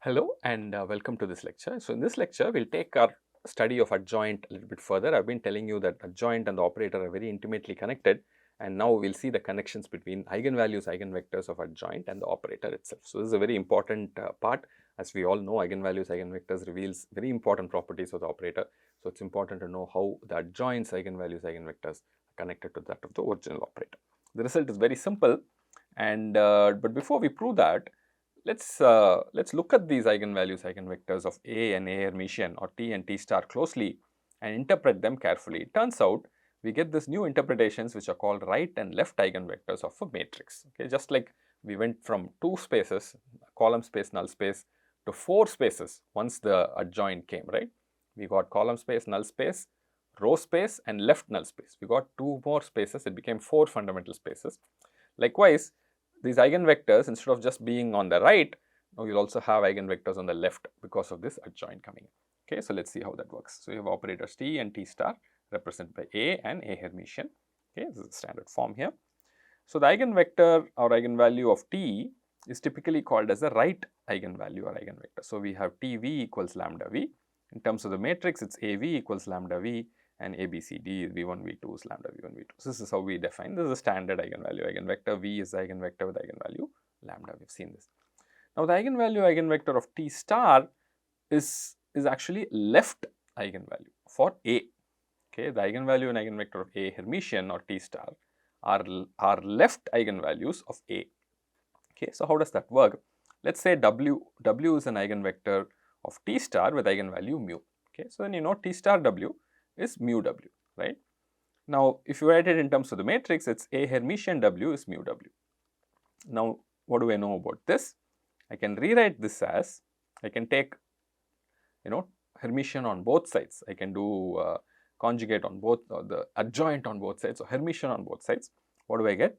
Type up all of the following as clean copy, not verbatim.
Hello and welcome to this lecture. So, in this lecture, we will take our study of adjoint a little bit further. I have been telling you that adjoint and the operator are very intimately connected, and now we will see the connections between eigenvalues, eigenvectors of adjoint and the operator itself. So, this is a very important part. As we all know, eigenvalues, eigenvectors reveals very important properties of the operator. So, it is important to know how the adjoints, eigenvalues, eigenvectors are connected to that of the original operator. The result is very simple, and but before we prove that, let's look at these eigenvalues, eigenvectors of A and A Hermitian or T and T star closely and interpret them carefully. It turns out we get this new interpretations which are called right and left eigenvectors of a matrix. Okay, just like we went from two spaces, column space, null space, to four spaces once the adjoint came, right? We got column space, null space, row space and left null space. We got two more spaces, it became four fundamental spaces. Likewise, these eigenvectors, instead of just being on the right, now you will also have eigenvectors on the left because of this adjoint coming in. Okay, so let's see how that works. So you have operators T and T star represented by A and A Hermitian. Okay, this is the standard form here. So the eigenvector or eigenvalue of T is typically called as the right eigenvalue or eigenvector. So we have TV equals lambda V. In terms of the matrix, it's AV equals lambda V, and ABCD V1, V2 is lambda V1, V2. So this is how we define. This is a standard eigenvalue. Eigenvector V is the eigenvector with eigenvalue lambda. We've seen this. Now the eigenvalue eigenvector of T star is actually left eigenvalue for A. Okay, the eigenvalue and eigenvector of A Hermitian or T star are left eigenvalues of A. Okay, so how does that work? Let's say W is an eigenvector of T star with eigenvalue mu. Okay, so then you know T star W is mu W, right? Now, if you write it in terms of the matrix, it's A Hermitian W is mu W. Now, what do I know about this? I can rewrite this as, I can take, Hermitian on both sides. I can do conjugate on both, or the adjoint on both sides, or Hermitian on both sides. What do I get?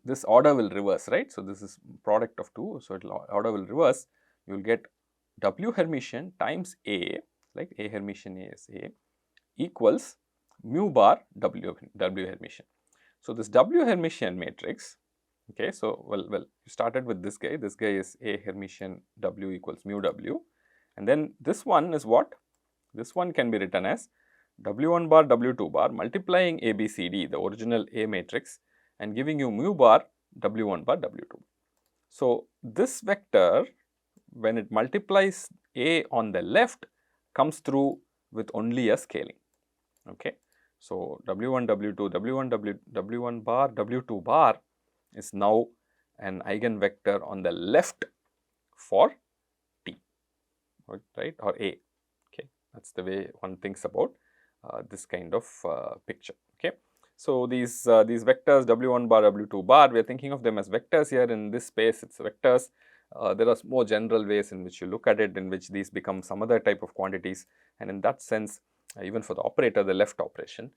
This order will reverse, right? So, this is product of two, so order will reverse. You will get W Hermitian times A, like A Hermitian A is A, equals mu bar W Hermitian. So, this W Hermitian matrix, okay, so well you started with this guy is A Hermitian W equals mu W, and then this one is what? This one can be written as W1 bar W2 bar multiplying ABCD, the original A matrix, and giving you mu bar W1 bar W2. So, this vector, when it multiplies A on the left, comes through with only a scaling. Okay. So, W1, W2, W1 bar, W2 bar is now an eigenvector on the left for T, right, or A. Okay. That is the way one thinks about this kind of picture. Okay. So, these vectors W1 bar, W2 bar, we are thinking of them as vectors here. In this space, it is vectors. There are more general ways in which you look at it, in which these become some other type of quantities, and in that sense, even for the operator, the left operation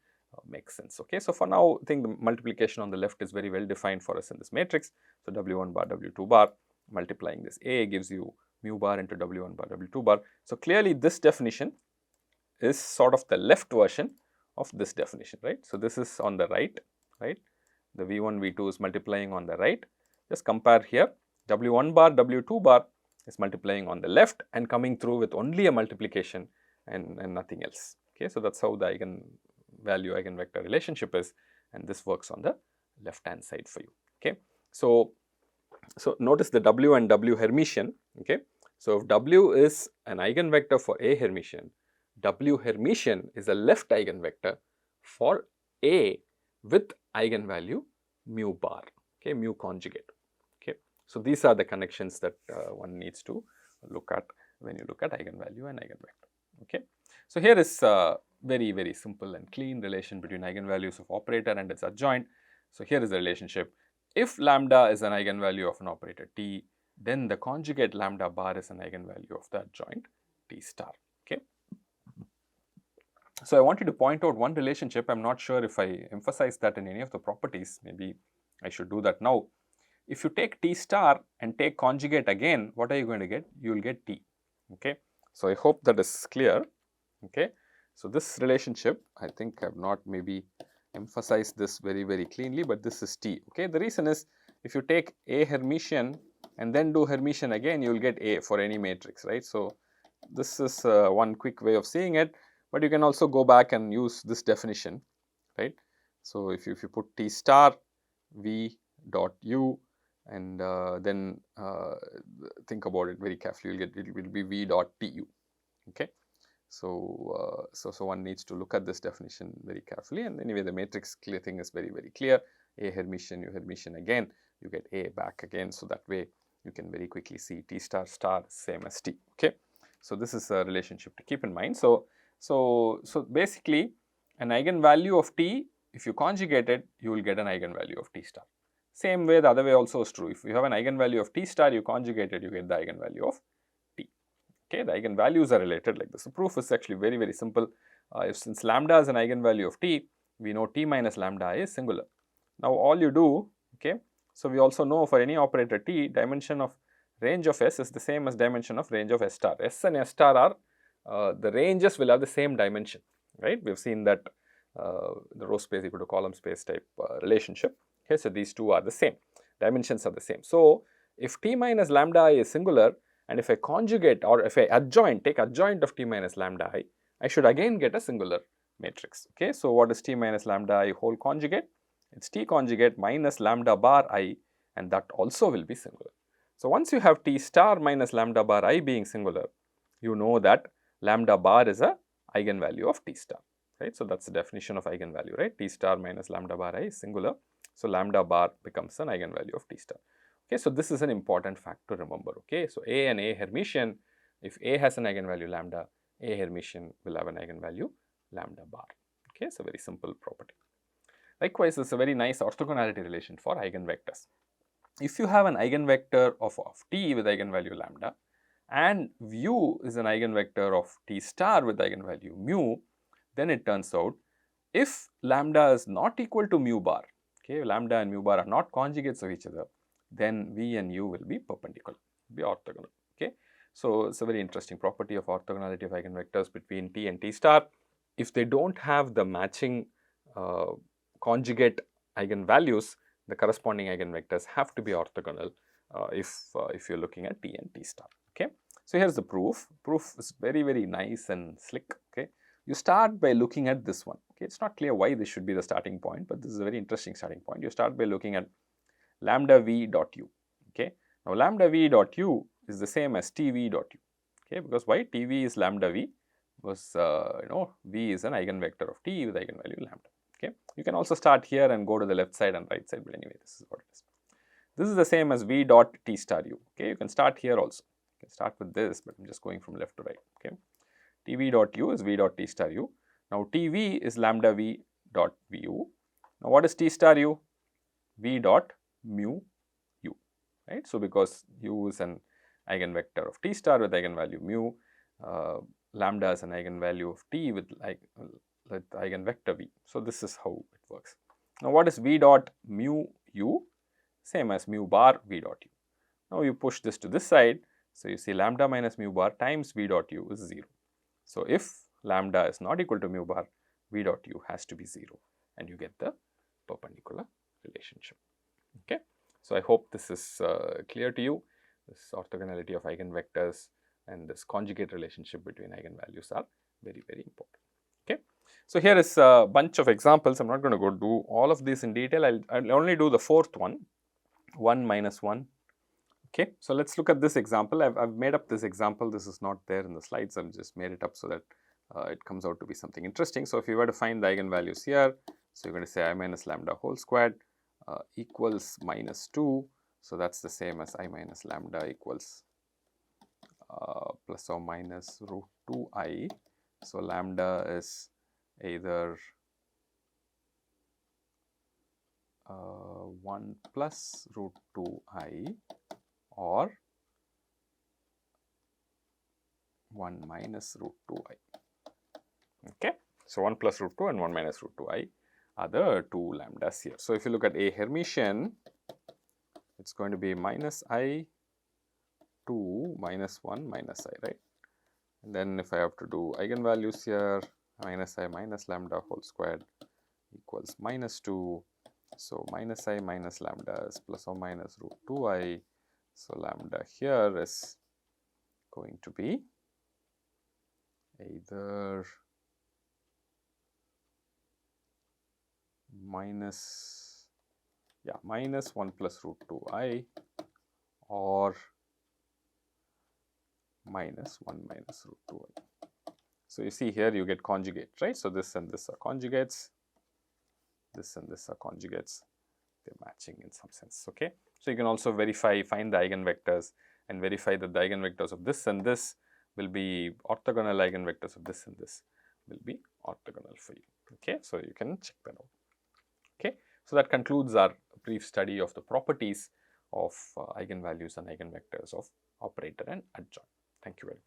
makes sense. Okay. So, for now, I think the multiplication on the left is very well defined for us in this matrix. So, W1 bar, W2 bar multiplying this A gives you mu bar into W1 bar, W2 bar. So, clearly this definition is sort of the left version of this definition, right. So, this is on the right, right. The V1, V2 is multiplying on the right. Just compare here. W1 bar, W2 bar is multiplying on the left and coming through with only a multiplication and nothing else. Okay, so that's how the eigenvalue eigenvector relationship is, and this works on the left hand side for you. Okay, so notice the W and W Hermitian. Okay, so if W is an eigenvector for A Hermitian, W Hermitian is a left eigenvector for A with eigenvalue mu bar. Okay, mu conjugate. So, these are the connections that one needs to look at when you look at eigenvalue and eigenvector. Okay. So, here is a very simple and clean relation between eigenvalues of operator and its adjoint. So, here is the relationship. If lambda is an eigenvalue of an operator T, then the conjugate lambda bar is an eigenvalue of the adjoint T star. Okay. So, I wanted to point out one relationship. I am not sure if I emphasize that in any of the properties. Maybe I should do that now. If you take T star and take conjugate again, what are you going to get? You will get T. Okay. So, I hope that is clear. Okay. So, this relationship, I think I have not maybe emphasized this very cleanly, but this is T. Okay. The reason is, if you take A Hermitian and then do Hermitian again, you will get A for any matrix, right. So, this is one quick way of seeing it, but you can also go back and use this definition, right. So, if you put T star V dot U and then think about it very carefully, you will get, it will be V dot TU, okay. So, so one needs to look at this definition very carefully, and anyway the matrix clear thing is very clear. A Hermitian, you Hermitian again, you get A back again. So, that way you can very quickly see T star star same as T, okay. So, this is a relationship to keep in mind. So, basically an eigenvalue of T, if you conjugate it, you will get an eigenvalue of T star. Same way the other way also is true. If you have an eigenvalue of T star, you conjugate it, you get the eigenvalue of T. Okay, the eigenvalues are related like this. The proof is actually very simple. Since lambda is an eigenvalue of T, we know T minus lambda I is singular. Now, all you do, okay, so we also know for any operator T, dimension of range of S is the same as dimension of range of S star. S and S star are, the ranges will have the same dimension, right. We have seen that the row space equal to column space type relationship. Okay, so these two are the same, dimensions are the same. So, if T minus lambda I is singular, and if I conjugate or if I adjoint, take adjoint of T minus lambda I should again get a singular matrix. Okay, so what is T minus lambda I whole conjugate? It is T conjugate minus lambda bar I, and that also will be singular. So, once you have T star minus lambda bar I being singular, you know that lambda bar is a eigenvalue of T star, right. So, that is the definition of eigenvalue, right. T star minus lambda bar I is singular. So, lambda bar becomes an eigenvalue of T star. Okay, so this is an important fact to remember. Okay, so A and A Hermitian, if A has an eigenvalue lambda, A Hermitian will have an eigenvalue lambda bar. Okay, so very simple property. Likewise, it's a very nice orthogonality relation for eigenvectors. If you have an eigenvector of T with eigenvalue lambda and U is an eigenvector of T star with eigenvalue mu, then it turns out if lambda is not equal to mu bar, okay, lambda and mu bar are not conjugates of each other, then V and U will be perpendicular, be orthogonal. Okay, so it's a very interesting property of orthogonality of eigenvectors between T and T star. If they don't have the matching conjugate eigenvalues, the corresponding eigenvectors have to be orthogonal if you're looking at T and T star. Okay, so here's the proof. Proof is very nice and slick. Okay, you start by looking at this one. Okay, it's not clear why this should be the starting point, but this is a very interesting starting point. You start by looking at lambda V dot U. Okay, now lambda V dot U is the same as TV dot U. Okay, because why TV is lambda V? Because V is an eigenvector of T with eigenvalue lambda. Okay, you can also start here and go to the left side and right side, but anyway, this is what it is. This is the same as V dot T star U. Okay, you can start here also. You can start with this, but I'm just going from left to right. Okay, TV dot U is V dot T star U. Now TV is lambda V dot VU. Now what is T star U? V dot mu U, right. So, because U is an eigenvector of T star with eigenvalue mu, lambda is an eigenvalue of T with eigenvector V. So, this is how it works. Now, what is V dot mu U? Same as mu bar V dot U. Now, you push this to this side. So, you see lambda minus mu bar times V dot U is 0. So, if lambda is not equal to mu bar, V dot U has to be 0, and you get the perpendicular relationship. Okay. So, I hope this is clear to you. This orthogonality of eigenvectors and this conjugate relationship between eigenvalues are very important. Okay. So, here is a bunch of examples. I am not going to go do all of these in detail. I'll only do the fourth one, 1 minus 1. Okay. So, let us look at this example. I've made up this example. This is not there in the slides. I've just made it up so that it comes out to be something interesting. So, if you were to find the eigenvalues here, so you're going to say I minus lambda whole squared equals minus 2. So, that's the same as I minus lambda equals plus or minus root 2I. So, lambda is either 1 plus root 2I or 1 minus root 2I. Okay. So, 1 plus root 2 and 1 minus root 2I are the two lambdas here. So, if you look at A Hermitian, it's going to be minus I 2 minus 1 minus I, right. And then if I have to do eigenvalues here, minus I minus lambda whole squared equals minus 2. So, minus I minus lambda is plus or minus root 2I. So, lambda here is going to be either minus 1 plus root 2I or minus 1 minus root 2I. So, you see here you get conjugate, right. So, this and this are conjugates, this and this are conjugates, they are matching in some sense. Okay. So, you can also find the eigenvectors and verify that the eigenvectors of this and this will be orthogonal eigenvectors of this and this will be orthogonal for you. Okay. So, you can check that out. Okay. So, that concludes our brief study of the properties of eigenvalues and eigenvectors of operator and adjoint. Thank you very much.